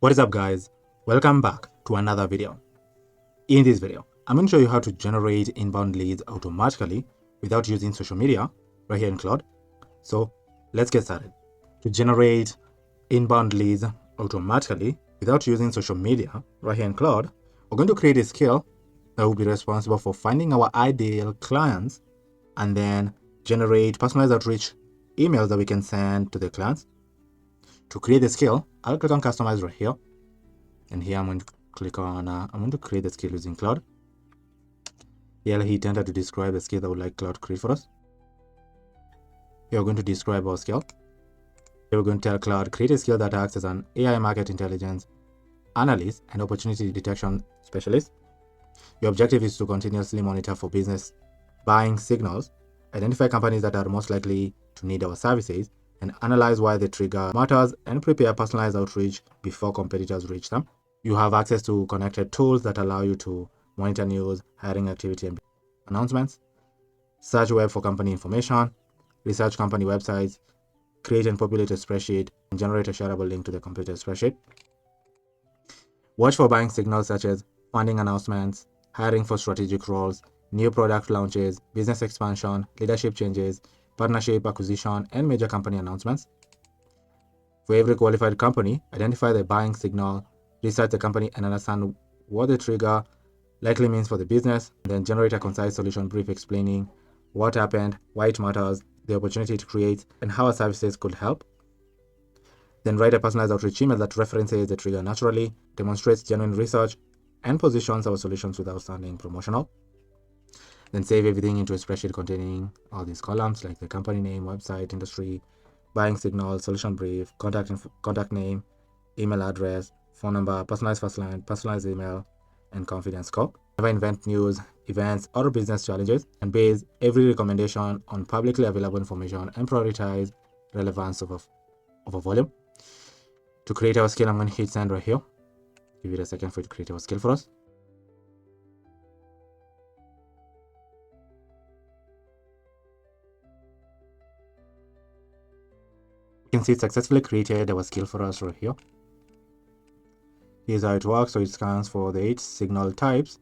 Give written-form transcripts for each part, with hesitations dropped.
What is up, guys? Welcome back to another video. In this video, I'm going to show you how to generate inbound leads automatically without using social media right here in Claude. So let's get started. To generate inbound leads automatically without using social media right here in Claude, we're going to create a skill that will be responsible for finding our ideal clients and then generate personalized outreach emails that we can send to the clients. To create the skill, I'll click on customize right here. And here I'm going to click on, I'm going to create the skill using Claude. Here he tended to describe the skill that would like Claude to create for us. Here we're going to describe our skill. Here we're going to tell Claude, create a skill that acts as an AI market intelligence analyst and opportunity detection specialist. Your objective is to continuously monitor for business buying signals, identify companies that are most likely to need our services, and analyze why the trigger matters and prepare personalized outreach before competitors reach them. You have access to connected tools that allow you to monitor news, hiring activity, and announcements, search web for company information, research company websites, create and populate a spreadsheet, and generate a shareable link to the completed spreadsheet. Watch for buying signals such as funding announcements, hiring for strategic roles, new product launches, business expansion, leadership changes, partnership acquisition, and major company announcements. For every qualified company, identify the buying signal, research the company, and understand what the trigger likely means for the business, then generate a concise solution brief explaining what happened, why it matters, the opportunity it creates, and how our services could help. Then write a personalized outreach email that references the trigger naturally, demonstrates genuine research, and positions our solutions without sounding promotional. Then save everything into a spreadsheet containing all these columns like the company name, website, industry, buying signal, solution brief, contact name, email address, phone number, personalized first line, personalized email, and confidence score. Never invent news, events, or business challenges, and base every recommendation on publicly available information and prioritize relevance over volume. To create our skill, I'm going to hit send right here. Give it a second for it to create our skill for us. You can see it successfully created our skill for us right here. Here's how it works. So it scans for the 8 signal types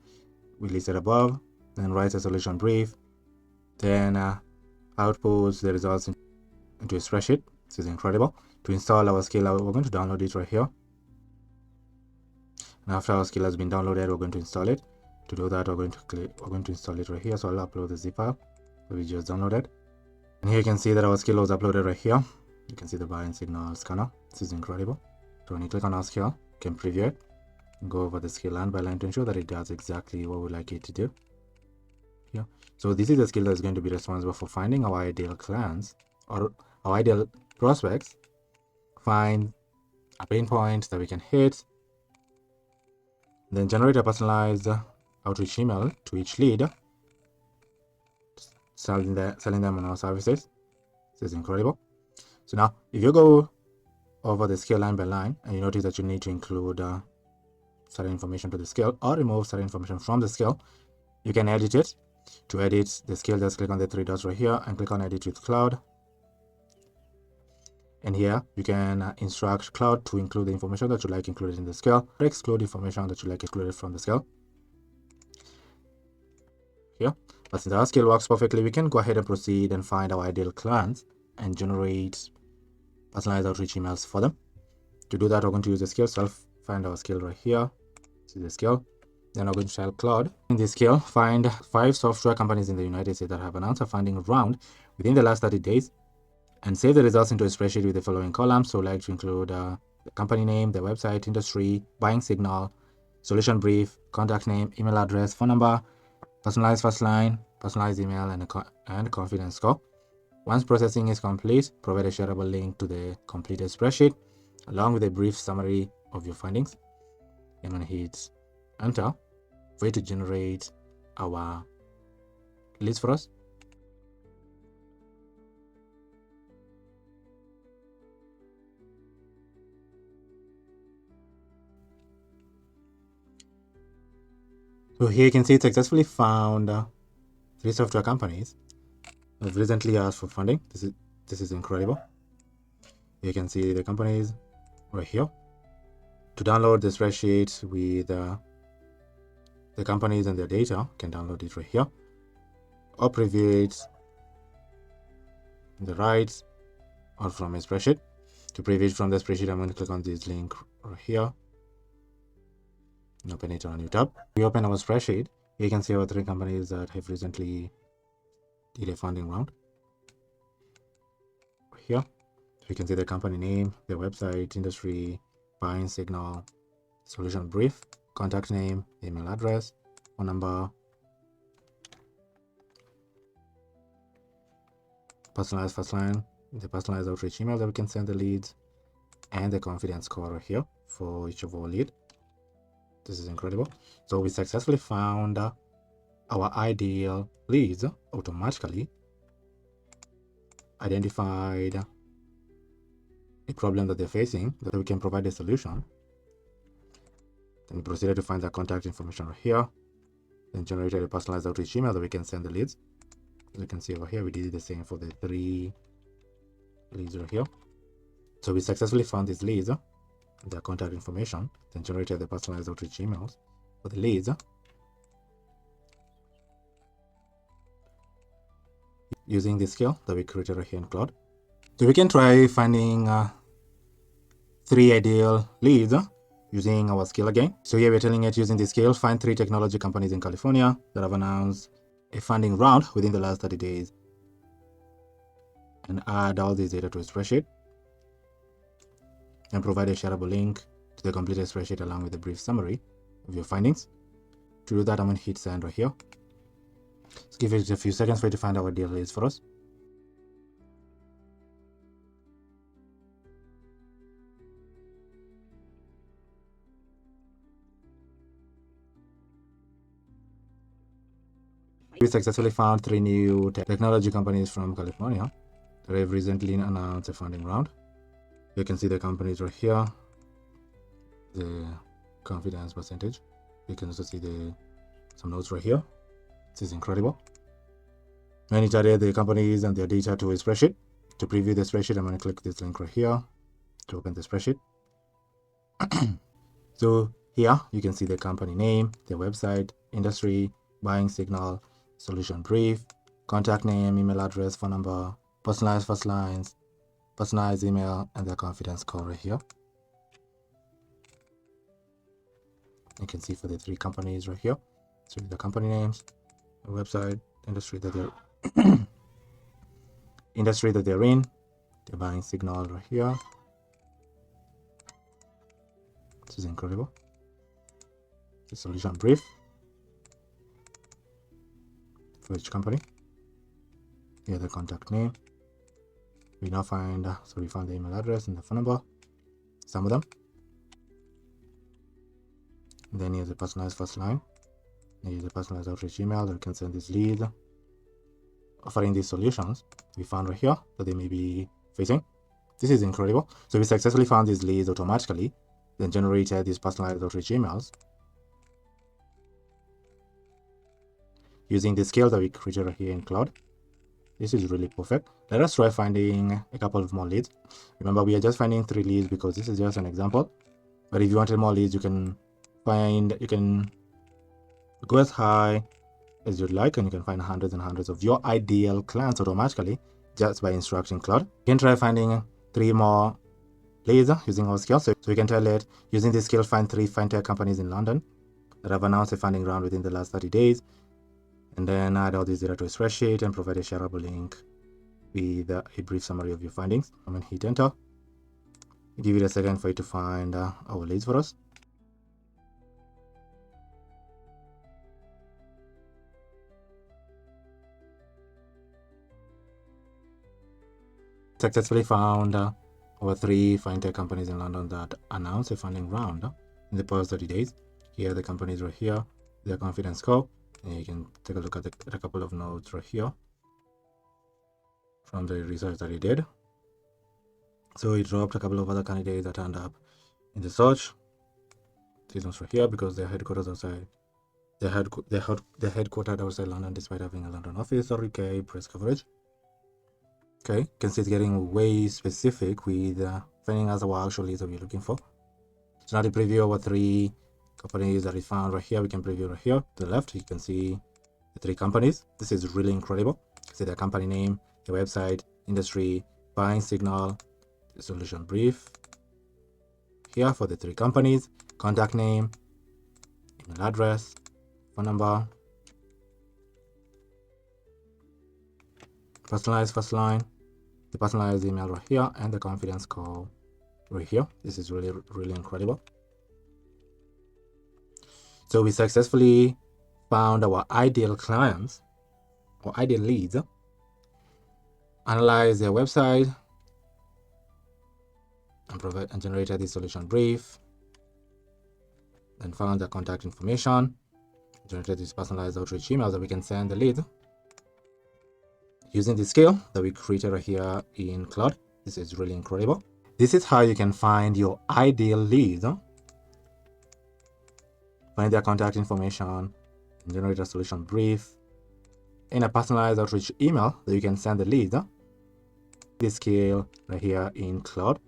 we listed above, then writes a solution brief, then outputs the results into a spreadsheet. This is incredible. To install our skill, we're going to download it right here. And after our skill has been downloaded, we're going to install it. To do that, we're going to install it right here. So I'll upload the zip file that we just downloaded. And here you can see that our skill was uploaded right here. You can see the buying signal scanner. This is incredible. So when you click on our skill, you can preview it and go over the skill line by line to ensure that it does exactly what we'd like it to do. Here. So this is the skill that's going to be responsible for finding our ideal clients or our ideal prospects, find a pain point that we can hit, then generate a personalized outreach email to each lead, selling them on our services. This is incredible. So now, if you go over the skill line by line and you notice that you need to include certain information to the skill or remove certain information from the skill, you can edit it. To edit the skill, just click on the 3 dots right here and click on Edit with Claude. And here you can instruct Claude to include the information that you like included in the skill or exclude information that you like excluded from the skill. Here, but since our skill works perfectly, we can go ahead and proceed and find our ideal clients and generate personalized outreach emails for them. To do that, we're going to use the skill. So I'll find our skill right here. This is the skill. Then I'm going to tell Claude in this skill, find 5 software companies in the United States that have announced a funding round within the last 30 days and save the results into a spreadsheet with the following columns. So like to include the company name, the website, industry, buying signal, solution brief, contact name, email address, phone number, personalized first line, personalized email, and confidence score. Once processing is complete, provide a shareable link to the completed spreadsheet along with a brief summary of your findings. And when hit enter, for it to generate our leads for us. So here you can see it successfully found 3 software companies that have recently asked for funding. This is incredible. You can see the companies right here. To download the spreadsheet with the companies and their data, you can download it right here, or preview it on the right or from a spreadsheet. To preview it from the spreadsheet, I'm going to click on this link right here and open it on a new tab. We open our spreadsheet. You can see our 3 companies that have recently did a funding round right here. So you can see the company name, their website, industry, buying signal, solution brief, contact name, email address, phone number, personalized first line, the personalized outreach email that we can send the leads, and the confidence score right here for each of our lead. This is incredible. So we successfully found our ideal leads automatically, identified a problem that they're facing, that we can provide a solution. Then we proceeded to find their contact information right here, then generated a personalized outreach email that we can send the leads. As you can see over here, we did the same for the 3 leads right here. So we successfully found these leads, their contact information, then generated the personalized outreach emails for the leads using the scale that we created right here in Claude. So we can try finding 3 ideal leads using our scale again. So here we're telling it, using the scale, find 3 technology companies in California that have announced a funding round within the last 30 days and add all this data to a spreadsheet and provide a shareable link to the completed spreadsheet along with a brief summary of your findings. To do that, I'm going to hit send right here. Let's give it a few seconds for it to find our ideal leads for us. We successfully found 3 new technology companies from California that have recently announced a funding round. You can see the companies right here, the confidence percentage. You can also see some notes right here. This is incredible. I need to add the companies and their data to a spreadsheet. To preview the spreadsheet, I'm going to click this link right here to open the spreadsheet. So here you can see the company name, their website, industry, buying signal, solution brief, contact name, email address, phone number, personalized first lines, personalized email, and their confidence score right here. You can see for the 3 companies right here. So the company names, the website, industry that they're in, the buying signal right here. This is incredible. The solution brief for each company. Here the contact name. We now find, so we found the email address and the phone number, some of them. And then here's the personalized first line. Here's the personalized outreach email that we can send this lead, offering these solutions we found right here that they may be facing. This is incredible. So we successfully found these leads automatically, then generated these personalized outreach emails using the scale that we created right here in Claude. This is really perfect. Let us try finding a couple of more leads. Remember, we are just finding 3 leads because this is just an example. But if you wanted more leads, you can go as high as you'd like, and you can find hundreds and hundreds of your ideal clients automatically just by instructing Claude. You can try finding 3 more leads using our scale. So we can tell it, using this scale, find 3 fintech companies in London that have announced a funding round within the last 30 days. And then add all this data to a spreadsheet and provide a shareable link with a brief summary of your findings. I'm going to hit enter. Give it a second for it to find our leads for us. Successfully found our 3 fintech companies in London that announced a funding round in the past 30 days. Here are the companies right here, their confidence score. And you can take a look at a couple of notes right here from the research that he did. So he dropped a couple of other candidates that turned up in the search. These ones right here because they're headquarters outside. They're headquartered outside London despite having a London office or UK press coverage. Okay, you can see it's getting way specific with finding us our actual leads that we're looking for. So now to preview our 3 companies that we found right here, we can preview right here. To the left, you can see the 3 companies. This is really incredible. See their company name, the website, industry, buying signal, the solution brief. Here for the 3 companies, contact name, email address, phone number, personalized first line, the personalized email right here, and the confidence call right here. This is really, really incredible. So we successfully found our ideal clients or ideal leads, analyzed their website, and generated the solution brief, then found their contact information, generated this personalized outreach emails that we can send the lead using the scale that we created right here in Claude. This is really incredible. This is how you can find your ideal leads. Find their contact information, generate a solution brief, in a personalized outreach email that you can send the leads. This scale right here in Claude.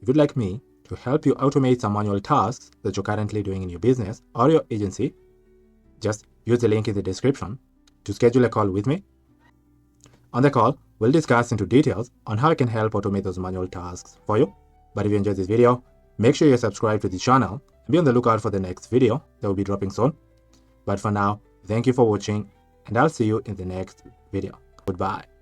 If you'd like me to help you automate some manual tasks that you're currently doing in your business or your agency, just use the link in the description to schedule a call with me. On the call, we'll discuss into details on how I can help automate those manual tasks for you. But if you enjoyed this video, make sure you subscribe to the channel and be on the lookout for the next video that will be dropping soon. But for now, thank you for watching, and I'll see you in the next video. Goodbye.